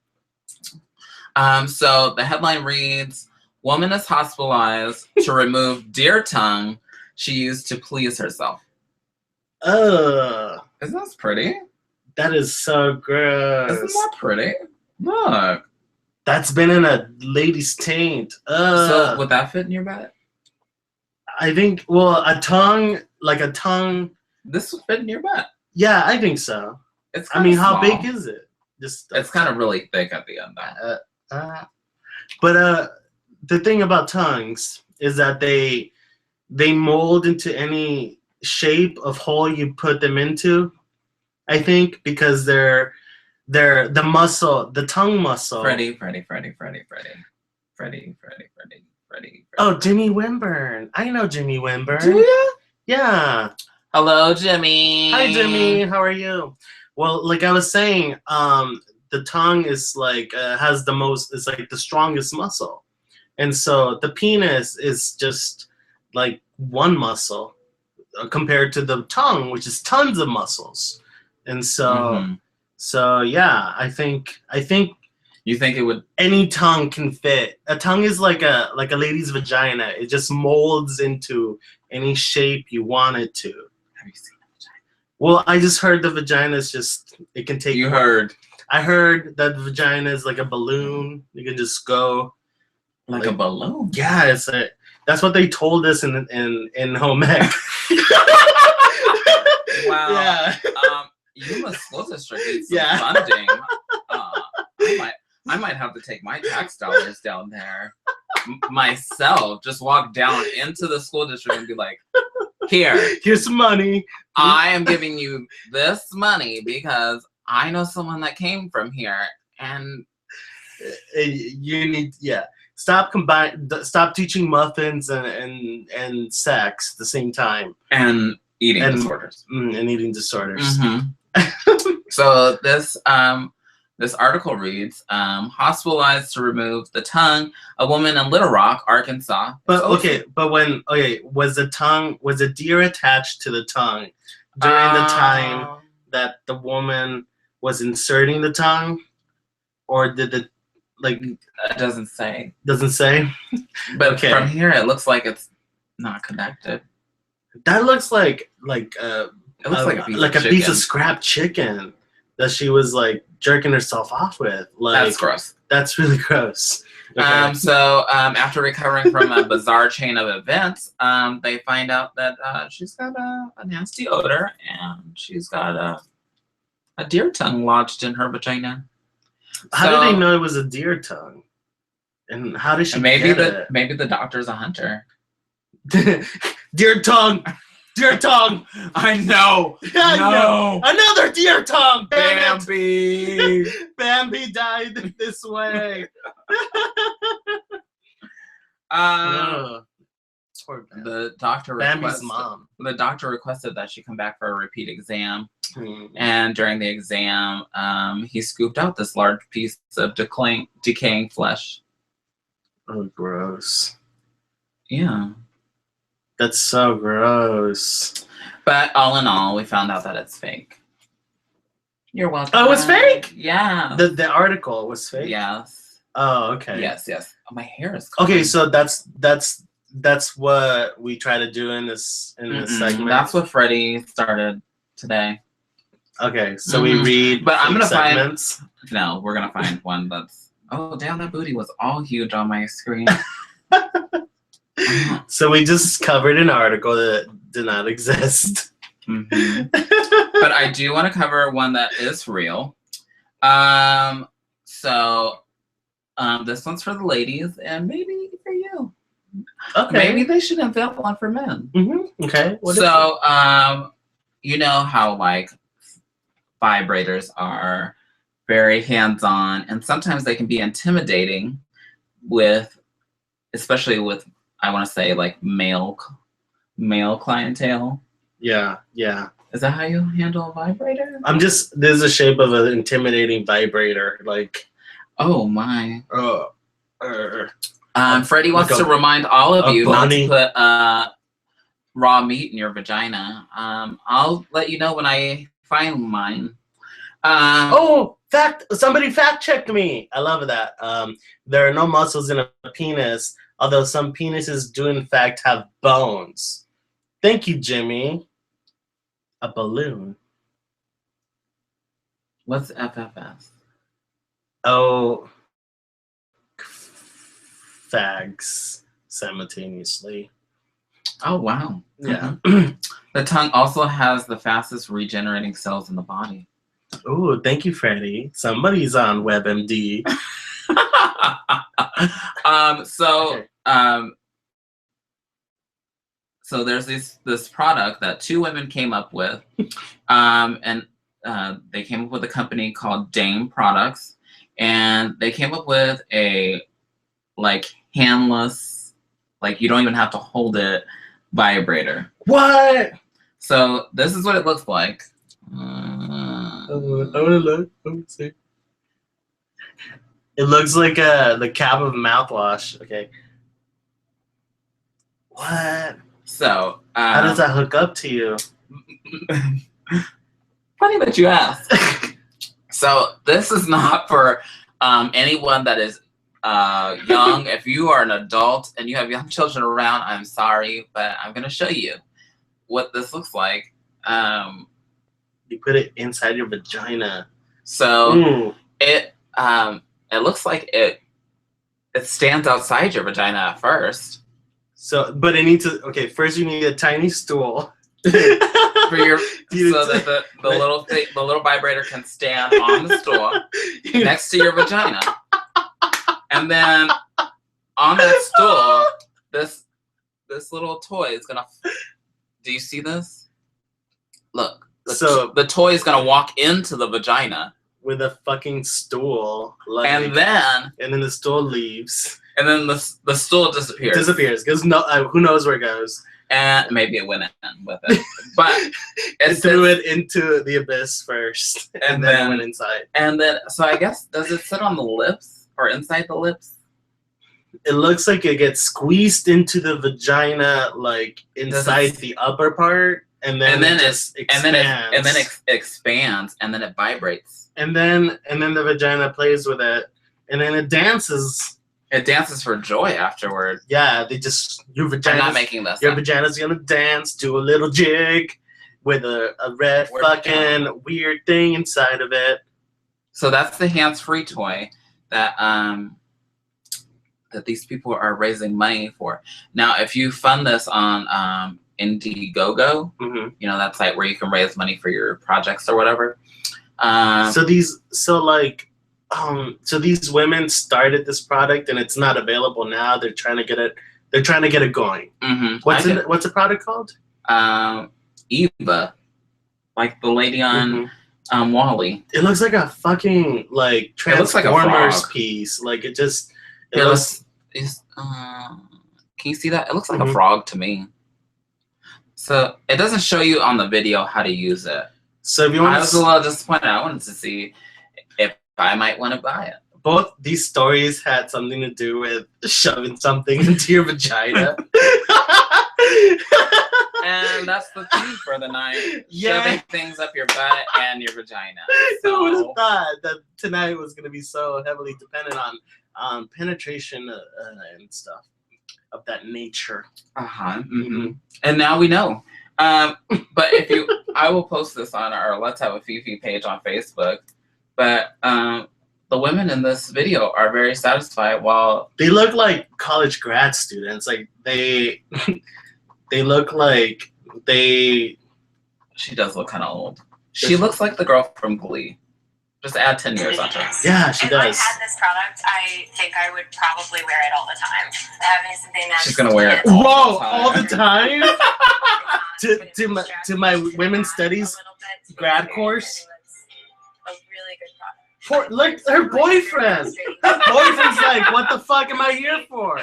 So the headline reads, "Woman is hospitalized to remove deer tongue she used to please herself." Ugh, Isn't that pretty? that is so gross. Isn't that pretty? Look. That's been in a lady's taint. So would that fit in your butt? I think. Well, a tongue. This would fit in your butt. Yeah, I think so. It's I mean, how small. big is it? Just. It's kind of really thick at the end, though. But the thing about tongues is that they mold into any shape of hole you put them into. I think because they're the muscle, the tongue muscle. Freddie. Oh, Jimmy Wimburn. I know Jimmy Wimburn. Do you? Yeah. Hello, Jimmy. Hi, Jimmy. How are you? Well, like I was saying, the tongue is like has the most. It's like the strongest muscle, and so the penis is just like one muscle compared to the tongue, which is tons of muscles. And so, so yeah, I think You think it would? any tongue can fit. A tongue is like a lady's vagina. It just molds into any shape you want it to. Have you seen a vagina? Well, I just heard the vagina is just it can take. You heard I heard that the vagina is like a balloon. You can just go. like a balloon. Yeah, that's what they told us in home ec. Wow. Yeah. Yuma School District needs some Yeah. funding. I might have to take my tax dollars down there myself. Just walk down into the school district and be like, "Here, Here's some money. I am giving you this money because I know someone that came from here, and You need Stop teaching muffins and sex at the same time eating And- disorders." and eating disorders. Mhm. So this article reads, "Hospitalized to remove the tongue, a woman in Little Rock, Arkansas." But was the deer attached to the tongue during the time that the woman was inserting the tongue, or did it It doesn't say. doesn't say? But Okay. from here, it looks like it's not connected. That looks like It looks like a piece like of a piece chicken. of scrap chicken that she was like jerking herself off with. Like That's gross. That's really gross. Okay. So after recovering from a bizarre chain of events, they find out that she's got a nasty odor and she's got a deer tongue lodged in her vagina. How So- did they know it was a deer tongue? And how did she And maybe get maybe the doctor's a hunter. it? Deer tongue! Deer tongue! I know. Yeah, No. Another deer tongue! Damn it! Bambi. Bambi died this way. Ugh. Poor Bambi. The doctor Bambi's requested, mom. the doctor requested that she come back for a repeat exam. Hmm. And during the exam, he scooped out this large piece of decaying flesh. Oh, gross. Yeah. That's so gross. But all in all, we found out that it's fake. You're welcome. Oh, it's fake? Yeah. The article was fake? Yes. Oh, okay. Yes. Oh, my hair is Okay, colored. so that's what we try to do in this segment. That's what Freddie started today. Okay, so we read. But I'm gonna segments. No, we're gonna find one that's. Oh, damn! That booty was all huge on my screen. So we just covered an article that did not exist. Mhm. But I do want to cover one that is real. So this one's for the ladies and maybe for you. Okay. Maybe they should invent one for men. Okay. What is So you know how like vibrators are very hands-on, and sometimes they can be intimidating with, especially with, I want to say, like male clientele. Yeah. Is that how you handle a vibrator? This is the shape of an intimidating vibrator. Like, oh my. Um, Freddie wants like to remind all of you bunny. not to put raw meat in your vagina. I'll let you know when I find mine. Somebody fact checked me. I love that. There are no muscles in a penis, although some penises do in fact have bones. Thank you, Jimmy. A balloon. What's FFS? Oh, fags simultaneously. Oh, wow. Yeah. The tongue also has the fastest regenerating cells in the body. Oh, thank you, Freddie. Somebody's on WebMD. So there's this product that two women came up with, and they came up with a company called Dame Products, and they came up with a like handless, like you don't even have to hold it, vibrator. What? So this is what it looks like. I want to look. Let me see. It looks like the cap of mouthwash. Okay. What? So how does that hook up to you? Funny that you ask. So this is not for anyone that is young. If you are an adult and you have young children around, I'm sorry, but I'm gonna show you what this looks like. You put it inside your vagina. So it looks like it stands outside your vagina at first. So, but it needs to. Okay, first you need a tiny stool for your so that the little vibrator can stand on the stool next to your vagina, and then on that stool, this little toy is gonna. Do you see this? Look. So the toy is gonna walk into the vagina with a fucking stool, like, and then the stool leaves. And then the stool disappears. Because who knows where it goes. And maybe it went in with it. But it threw it into the abyss first. And then it went inside. And then, so I guess, does it sit on the lips or inside the lips? It looks like it gets squeezed into the vagina, like inside the upper part. And then it just expands. And then it expands. And then it vibrates. And then the vagina plays with it. And then it dances. It dances for joy afterward. Yeah, your vagina. I'm not making this. Your vagina's gonna dance, do a little jig with a red fucking weird thing inside of it. So that's the hands-free toy that that these people are raising money for. Now, if you fund this on Indiegogo, you know, that site where you can raise money for your projects or whatever. So these women started this product and it's not available now. They're trying to get it. They're trying to get it going. What's the product called? Eva, like the lady on Wall-E. It looks like a fucking like Transformers piece. Like it just. Can you see that? It looks like a frog to me. So it doesn't show you on the video how to use it. So if you want, I was a little disappointed. I wanted to see if I might want to buy it. Both these stories had something to do with shoving something into your vagina. And that's the theme for the night. Yeah. Shoving things up your butt and your vagina. So, who would have thought that tonight was going to be so heavily dependent on penetration and stuff of that nature. And now we know. But I will post this on our Let's Have a Fefe page on Facebook. But the women in this video are very satisfied while they look like college grad students. Like they look like she does look kind of old. She looks like the girl from Glee. Just add 10 years onto her. Yeah, she does. If I had this product, I think I would probably wear it all the time. Having something that's she's gonna wear it all the time. to my women's studies grad course. A really good product. Look, her boyfriend. Her boyfriend's like, what the fuck am I here for?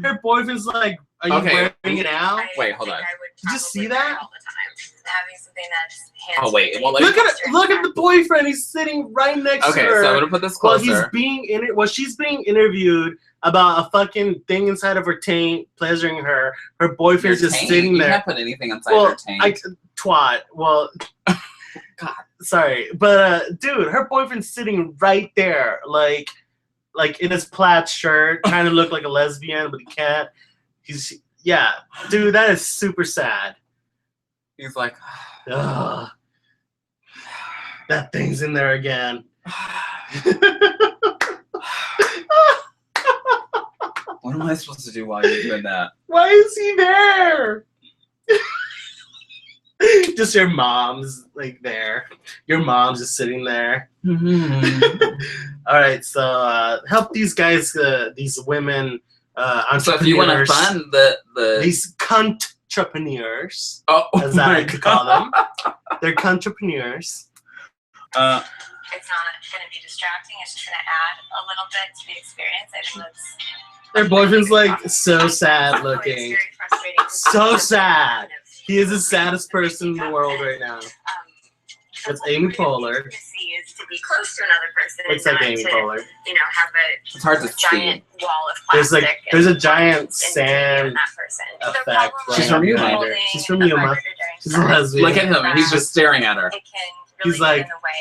Her boyfriend's like, are you Okay. wearing it now? Wait, hold on. Did you see that? All the time. Having something that's Oh, wait, well, Look at the boyfriend. He's sitting right next Okay, to her. so I'm gonna put this While closer. she's being interviewed about a fucking thing inside of her taint, pleasuring her. Her boyfriend's Your just taint? sitting You there. can't put anything inside your taint. Twat. Well, God. sorry, but dude, her boyfriend's sitting right there, like in his plaid shirt, trying to look like a lesbian, but he can't. Dude, that is super sad. He's like, Ugh. That thing's in there again. what am I supposed to do while you're doing that? Why is he there? Just your mom's like there. Your mom's just sitting there. All right, so help these guys, these women, entrepreneurs. So if you want to fund these entrepreneurs, oh as I my like to call them, they're entrepreneurs. It's not going to be distracting. It's just going to add a little bit to the experience. I think that's. Their boyfriend's like so sad looking. So sad. He is the saddest person in the world right now. That's Amy Poehler. Is to be close to another person. Looks like Amy Poehler. You know, have it's hard to giant see. wall of plastic. There's a giant sand effect. right She's from Yuma. behind her. She's from Yuma. She's a lesbian. Look at him. He's just staring at her. It can really He's like, get in the way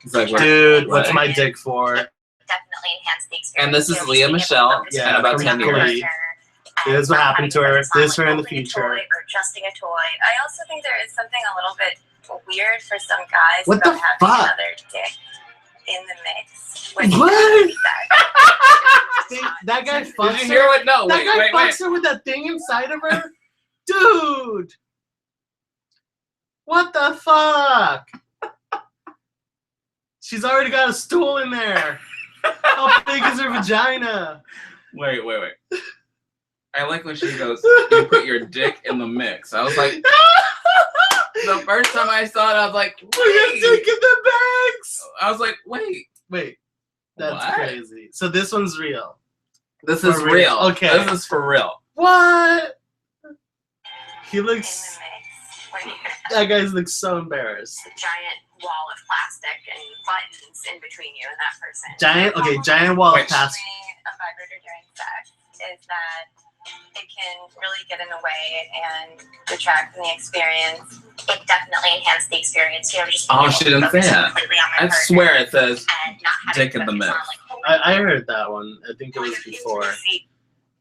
He's like, dude, what? what's my dick for? definitely enhance the experience. And this is You know, Leah being able to Michelle, focus yeah, on about the 10 years. character and Here's what not happened to having her. focus on, This her in the holding a future. toy or adjusting a toy. I also think there is something a little bit weird for some guys What about the having fuck? another dick in the mix. When What? you That guy Did fucks you hear her. what? No, That wait, guy wait, fucks wait. her with that thing inside of her? Dude! What the fuck? She's already got a stool in there. How big is her vagina? Wait. I like when she goes, you put your dick in the mix. I was like, the first time I saw it, I was like, Put your wait. dick in the bags! I was like, wait. Wait, that's What? crazy. So this one's real. This is For real. real. Okay. This is for real. What? He in the looks. mix, when you That guy looks so embarrassed. a giant wall of plastic and buttons in between you and that person. Giant wall of Wait. plastic. Using a vibrator during sex is that it can really get in the way and detract from the experience. It definitely enhanced the experience. You know, just Oh, she didn't say that. completely on my I partner swear it says and not having dick in the to focus mix. on, like, holding I heard that one. I think it was kind of before. intimacy.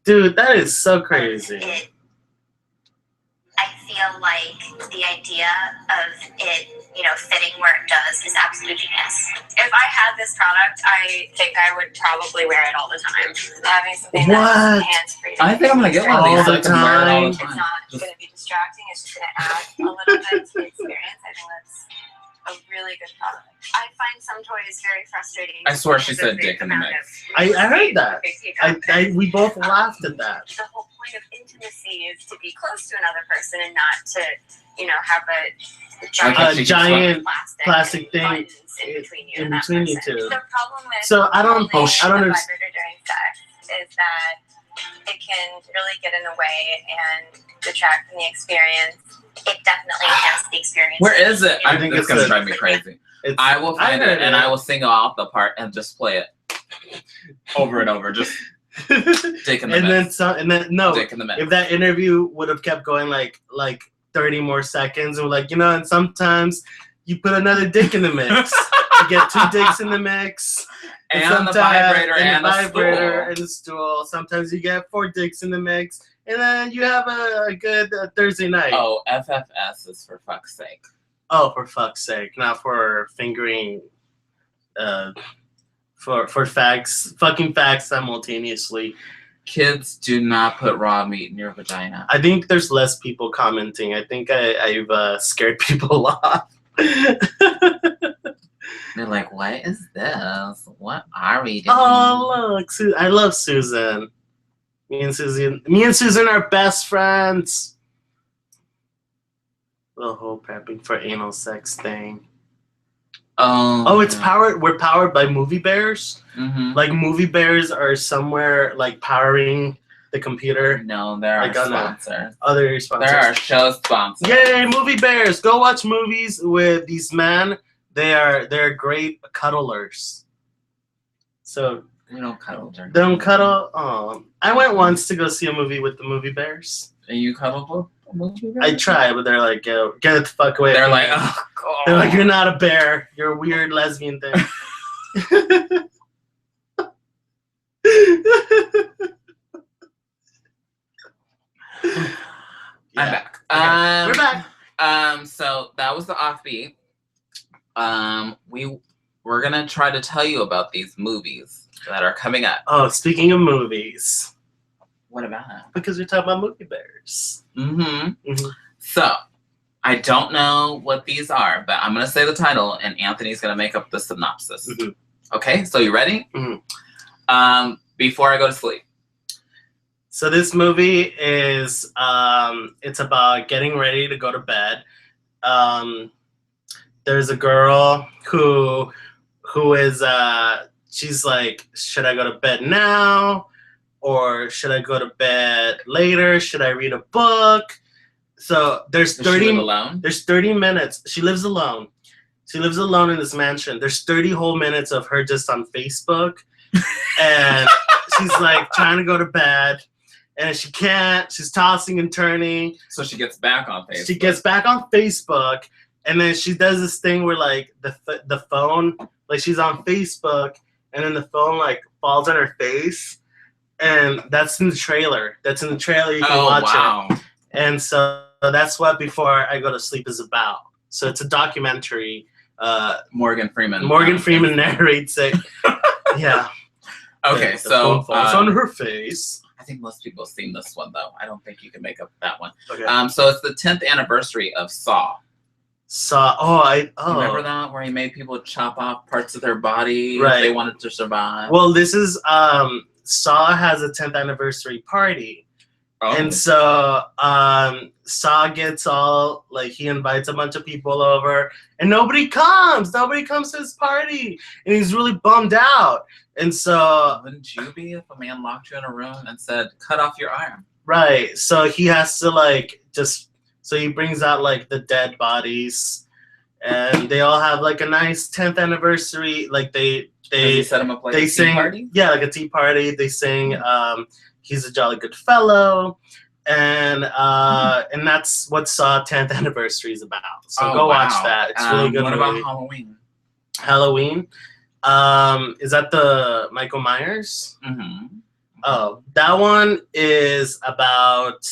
Dude, that is so crazy. I feel like the idea of it, you know, fitting where it does is absolute genius. If I had this product, I think I would probably wear it all the time. Having something What? that's hands-free. I think I'm gonna get one of All these. the I can wear it all the It's time. not Just- going to be distracting. It's just going to add a little bit to the experience. I think that's a really good product. I find some toys very frustrating. I swear she because of said dick in the amount mix. of I heard that. big content. We both laughed at that. The whole point of intimacy is to be close to another person and not to, you know, have a giant, giant plastic thing buttons in between you in and that between you person. two. The problem with So I don't holding a understand. vibrator during sex is that it can really get in the way and detract from the experience. It definitely enhances the experience. Where is it? I I think think it's gonna it's drive me crazy. It's, I will find heard it and I will single out the part and just play it over and over. Just dick in the and mix. then no. Dick in the mix. If that interview would have kept going like 30 more seconds, and we're like, you know, and sometimes you put another dick in the mix. You get 2 dicks in the mix. and the sometimes- vibrator and the vibrator stool. and the stool. Sometimes you get 4 dicks in the mix, and then you have a good Thursday night. Oh, FFS is for fuck's sake. Oh, for fuck's sake! Not for fingering, for fucking fags simultaneously. Kids do not put raw meat in your vagina. I think there's less people commenting. I think I've scared people off. They're like, what is this? What are we doing? Oh look, I love Susan. Me and Susan are best friends. The whole prepping for anal sex thing. Oh, it's powered. We're powered by movie bears. Mm-hmm. Like movie bears are somewhere like powering the computer. No, there are Like on sponsors. Other sponsors. There are show sponsors. Yay, movie bears! Go watch movies with these men. They're great cuddlers. So We don't cuddle. they don't cuddle. I went once to go see a movie with the movie bears. And you cuddle with movie bears? I tried, but they're like, get the fuck away. They're from like, me. oh god. They're like, you're not a bear. You're a weird lesbian thing. I'm back. Okay. We're back. So that was the offbeat. We're gonna try to tell you about these movies that are coming up. Oh, speaking of movies. What about it? Because we're talking about movie bears. Mm-hmm. So I don't know what these are, but I'm gonna say the title, and Anthony's gonna make up the synopsis. Mm-hmm. Okay, so you ready? Mm-hmm. Before I go to sleep. So this movie is it's about getting ready to go to bed. There's a girl who is she's like, should I go to bed now or should I go to bed later? Should I read a book? So there's 30 alone? There's 30 minutes. She lives alone. She lives alone in this mansion. There's 30 whole minutes of her just on Facebook. And she's like trying to go to bed. And she can't. She's tossing and turning. So she gets back on Facebook. She gets back on Facebook. And then she does this thing where like the phone, like she's on Facebook. And then the phone like falls on her face. And that's in the trailer. You can watch it. And so that's what Before I Go to Sleep is about. So it's a documentary. Morgan Freeman narrates it. Yeah. Okay, the so phone falls on her face. I think most people have seen this one though. I don't think you can make up that one. Okay. So it's the 10th anniversary of Saw. Remember that where he made people chop off parts of their body if they wanted to survive? Well, this is Saw has a 10th anniversary party. Oh. And so Saw gets all like he invites a bunch of people over and nobody comes to his party and he's really bummed out. And so wouldn't you be if a man locked you in a room and said cut off your arm? Right. So he has to like so he brings out like the dead bodies and they all have like a nice 10th anniversary, like they set him up like they a sing, tea party? Yeah, like a tea party. They sing He's a Jolly Good Fellow, and that's what Saw 10th anniversary is about. So go watch that. It's really good. What about Halloween? Halloween? Is that the Michael Myers? Mm-hmm. Oh, that one is about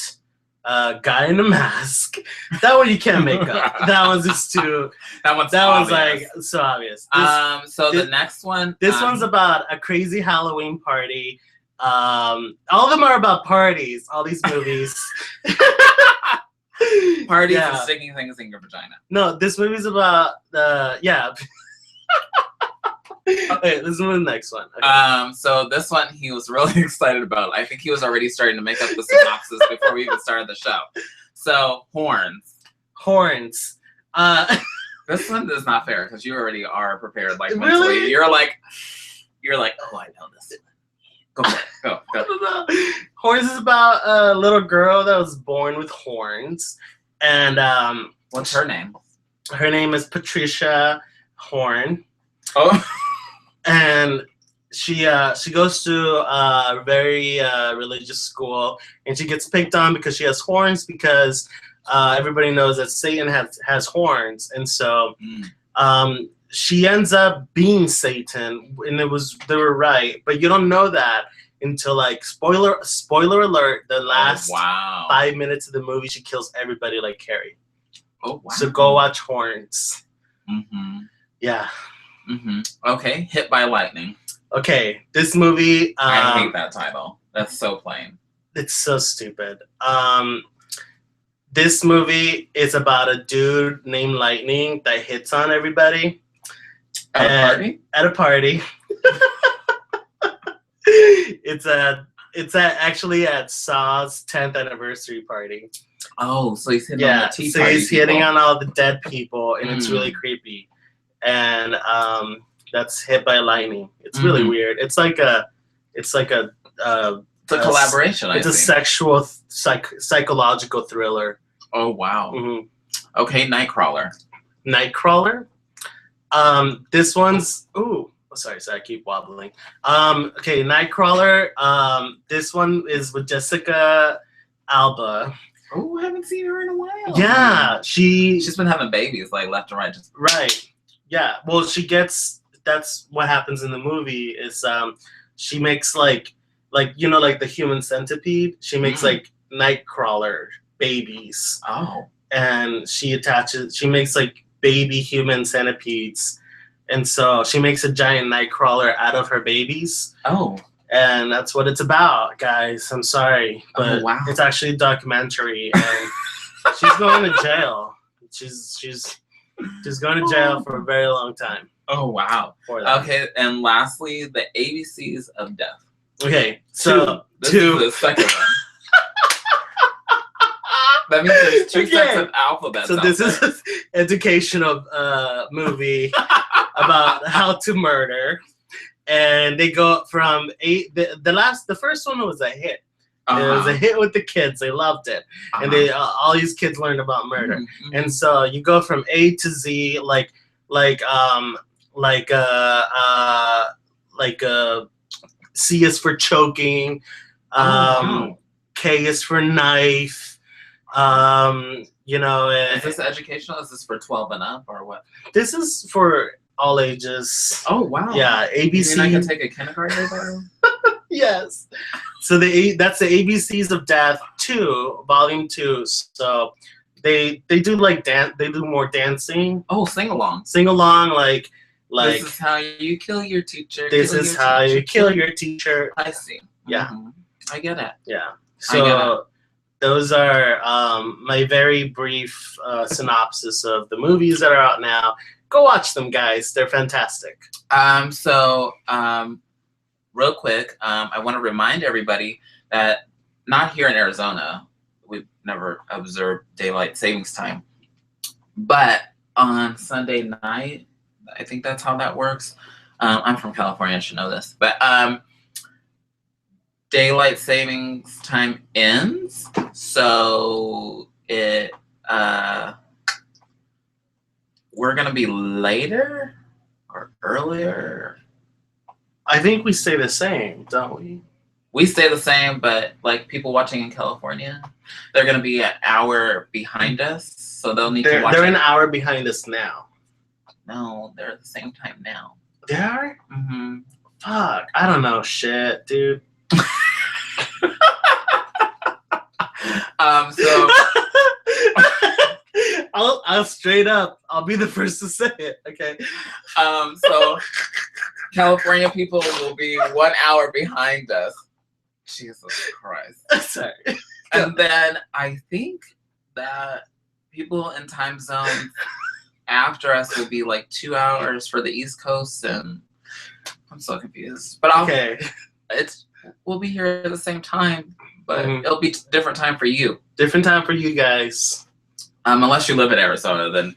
a guy in a mask. That one you can't make up. That one's just too. That one's like so obvious. The next one. This one's about a crazy Halloween party. All of them are about parties. All these movies. Parties and sticking things in your vagina. No, this movie's about Okay, let's move to the next one. Okay. So this one he was really excited about. I think he was already starting to make up the synopsis before we even started the show. So horns. This one is not fair because you already are prepared. Like mentally, Really? you're like, oh, I know this. Go for it. Go. Horns is about a little girl that was born with horns, and what's her name? Her name is Patricia Horn. Oh. And she goes to a very religious school, and she gets picked on because she has horns because everybody knows that Satan has horns, and so she ends up being Satan, and they were right, but you don't know that until like spoiler alert, the last 5 minutes of the movie she kills everybody like Carrie. Oh wow! So go watch Horns. Mm-hmm. Yeah. Mm-hmm. Okay, Hit by Lightning. Okay, this movie. I hate that title. That's so plain. It's so stupid. This movie is about a dude named Lightning that hits on everybody. At a party. It's actually at Saw's 10th anniversary party. Oh, so he's hitting on the tea party. So he's hitting on all the dead people, and it's really creepy. and that's hit by lightning. It's really weird. It's like a collaboration. It's a sexual psychological thriller. Oh wow. Mm-hmm. Okay, Nightcrawler. Nightcrawler. This one's sorry, I keep wobbling. Okay, Nightcrawler. This one is with Jessica Alba. Oh, I haven't seen her in a while. Yeah, she's been having babies like left and right. Right. Yeah. Well, that's what happens in the movie is she makes like the human centipede. She makes like Nightcrawler babies. Oh. And she makes like baby human centipedes. And so she makes a giant Nightcrawler out of her babies. Oh. And that's what it's about, guys. I'm sorry, but it's actually a documentary, and she's going to jail. She's going to jail for a very long time. Oh wow. Okay, and lastly, the ABCs of death. Okay, so this is the second one. That means there's two sets of alphabets. So this is an educational movie about how to murder. And they go from the first one was a hit. It was a hit with the kids. They loved it. And they all these kids learned about murder. Mm-hmm. And so you go from A to Z, C is for choking, K is for knife. Is this educational? Is this for 12 and up or what? This is for all ages. Oh wow! Yeah, ABC. You mean I can take a kindergartner there? Yes. So that's the ABCs of Death 2, Volume 2. So they do like dance. They do more dancing. Oh, sing along. Sing along like. This is how you kill your teacher. This is how you kill your teacher. I see. Yeah, I get it. Yeah. So those are my very brief synopsis of the movies that are out now. Go watch them, guys. They're fantastic. Real quick, I want to remind everybody that not here in Arizona, we've never observed daylight savings time, but on Sunday night, I think that's how that works. I'm from California, I should know this, but daylight savings time ends, so we're gonna be later or earlier. I think we stay the same, don't we? We stay the same, but like people watching in California, they're gonna be an hour behind us, so they'll need to watch. They're an hour behind us now. No, they're at the same time now. They are? Mm-hmm. Fuck, I don't know shit, dude. So I'll straight up. I'll be the first to say it. Okay. So California people will be 1 hour behind us. Jesus Christ. Sorry. And then I think that people in time zones after us will be like 2 hours for the East Coast, and I'm so confused. But we'll be here at the same time, but it'll be different time for you. Different time for you guys. Unless you live in Arizona, then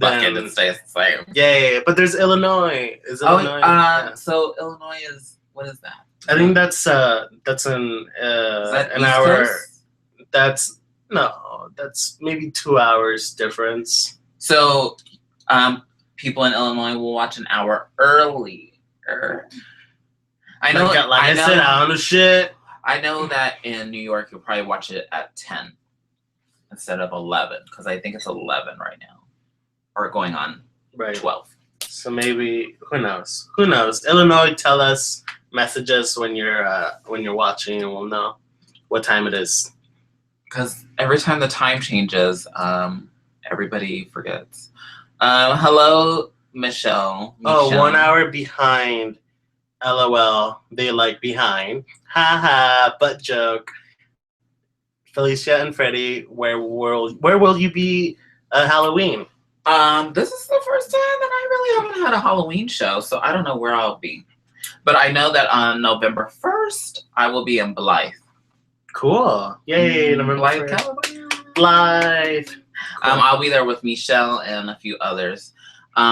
it stays the same. Yeah, but there's Illinois. Is Illinois? So Illinois is, what is that? I think that's an hour. Coast? That's maybe 2 hours difference. So people in Illinois will watch an hour earlier. I know. I said, I don't know shit. I know that in New York you'll probably watch it at 10 instead of 11 because I think it's 11 right now, or going on 12. So maybe who knows? Who knows? Illinois, tell us, message us when you're watching, and we'll know what time it is. Because every time the time changes, everybody forgets. Hello, Michelle. Oh, 1 hour behind. LOL. They like behind. Haha. Butt joke. Felicia and Freddie, where will you be Halloween? This is the first time that I really haven't had a Halloween show, so I don't know where I'll be. But I know that on November 1st, I will be in Blythe. Cool. Yay, November Blythe, 1st. California. Blythe. Cool. I'll be there with Michelle and a few others. Do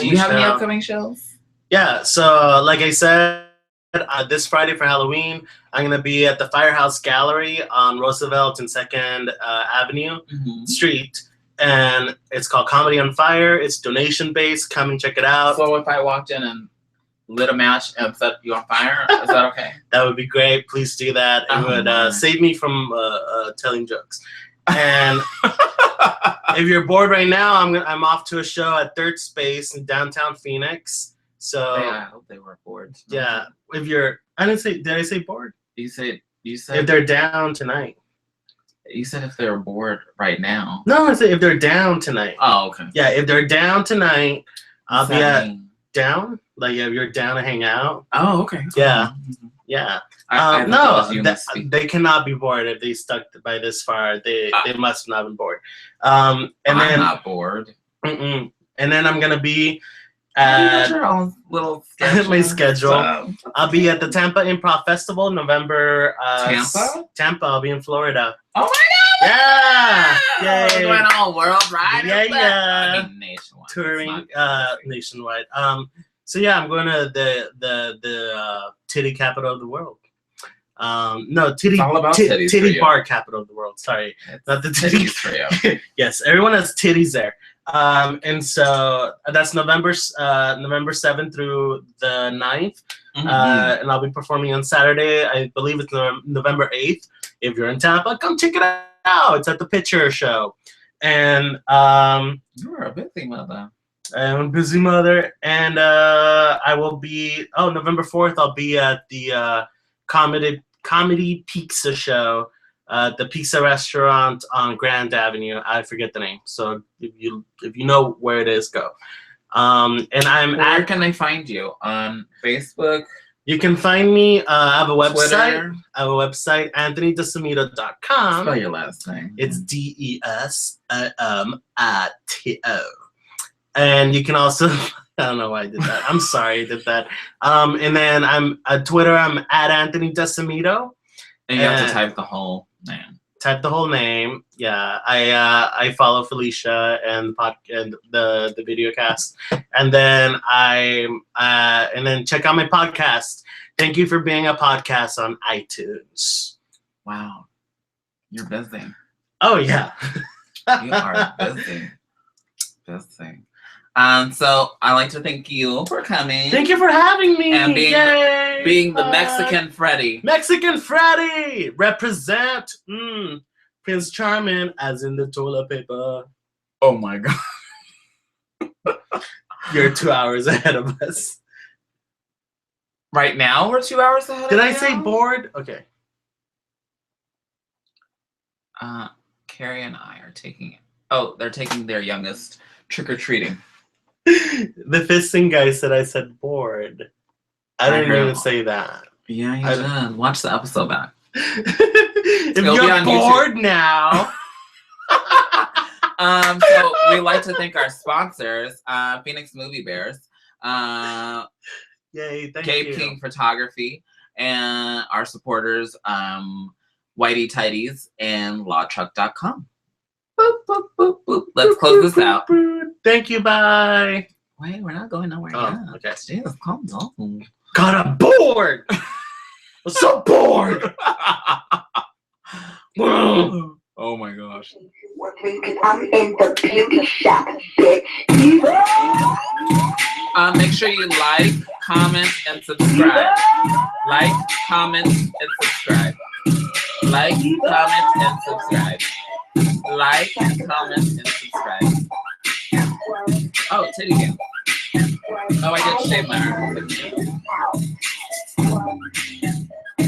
you have any upcoming shows? Yeah, so like I said, this Friday for Halloween, I'm going to be at the Firehouse Gallery on Roosevelt and 2nd Avenue Street. And it's called Comedy on Fire. It's donation-based. Come and check it out. So if I walked in and lit a match and set you on fire, is that okay? That would be great. Please do that. It would save me from telling jokes. And if you're bored right now, I'm off to a show at Third Space in downtown Phoenix. So yeah, I hope they were bored. Yeah, if you're, did I say bored? You said if they're down tonight. You said if they're bored right now. No, I said if they're down tonight. Oh, okay. Yeah, if they're down tonight, I'll be at down. Like if you're down to hang out. Oh, okay. Yeah, yeah. No, they cannot be bored if they stuck by this far. They must not have been bored. And I'm not bored. And then I'm gonna be at your own little schedule. My schedule. I'll be at the Tampa Improv Festival, November. Tampa. I'll be in Florida. Oh my God! Yeah! Yay! Going all worldwide. Yeah. I mean, nationwide. Touring nationwide. So yeah, I'm going to the titty capital of the world. No, titty bar capital of the world. Sorry, not the titties for you. Yes, everyone has titties there. And so that's November 7th through the 9th. And I'll be performing on Saturday. I believe it's November 8th. If you're in Tampa, come check it out. It's at the Picture Show. And you're a busy mother. I'm a busy mother. And I will be November 4th, I'll be at the Comedy Pizza Show. The pizza restaurant on Grand Avenue. I forget the name. So if you know where it is, go. And where can they find you? On Facebook? You can find me. I have a website. Twitter? I have a website, anthonydesamito.com. Spell your last name. It's Desamito. And you can also, I don't know why I did that. I'm sorry I did that. And then I'm at Twitter. I'm at Anthony Desamito. And you have to type the whole name. Type the whole name. Yeah, I follow Felicia and the video cast, and then and then check out my podcast. Thank you for being a podcast on iTunes. Wow, you're busy. Oh yeah, you are busy. Busy. So I'd like to thank you for coming. Thank you for having me. And being the Mexican Freddy. Mexican Freddy! Represent Prince Charming as in the toilet paper. Oh my God. You're 2 hours ahead of us. Right now we're 2 hours ahead Did of I say bored? Okay. Carrie and I are taking they're taking their youngest trick-or-treating. The fisting guy said I said bored. I didn't even say that. Yeah, you did. Watch the episode back. If you're bored YouTube now. So we'd like to thank our sponsors, Phoenix Movie Bears, Yay, thank Gabe you. King Photography, and our supporters, Whitey Tidies and LawTruck.com. Boop, boop, boop, boop. Let's close this out. Thank you, bye. Wait, we're not going nowhere yet. Okay. Jesus, calm down. God, I'm bored. I'm so bored. Oh my gosh. I'm in the beauty shop, bitch. Make sure you like, comment, and subscribe. Like, comment, and subscribe. Like, comment, and subscribe. Like, comment, and subscribe. Oh, titty game. Oh, I did shave my arm.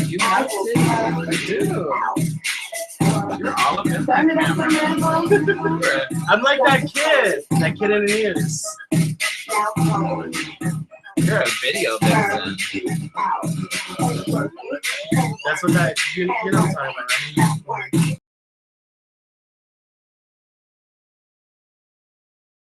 You have titties. I do. You're all up in that camera. I'm like that kid in the news. You're a video vixen. That's what you know what I'm talking about, right?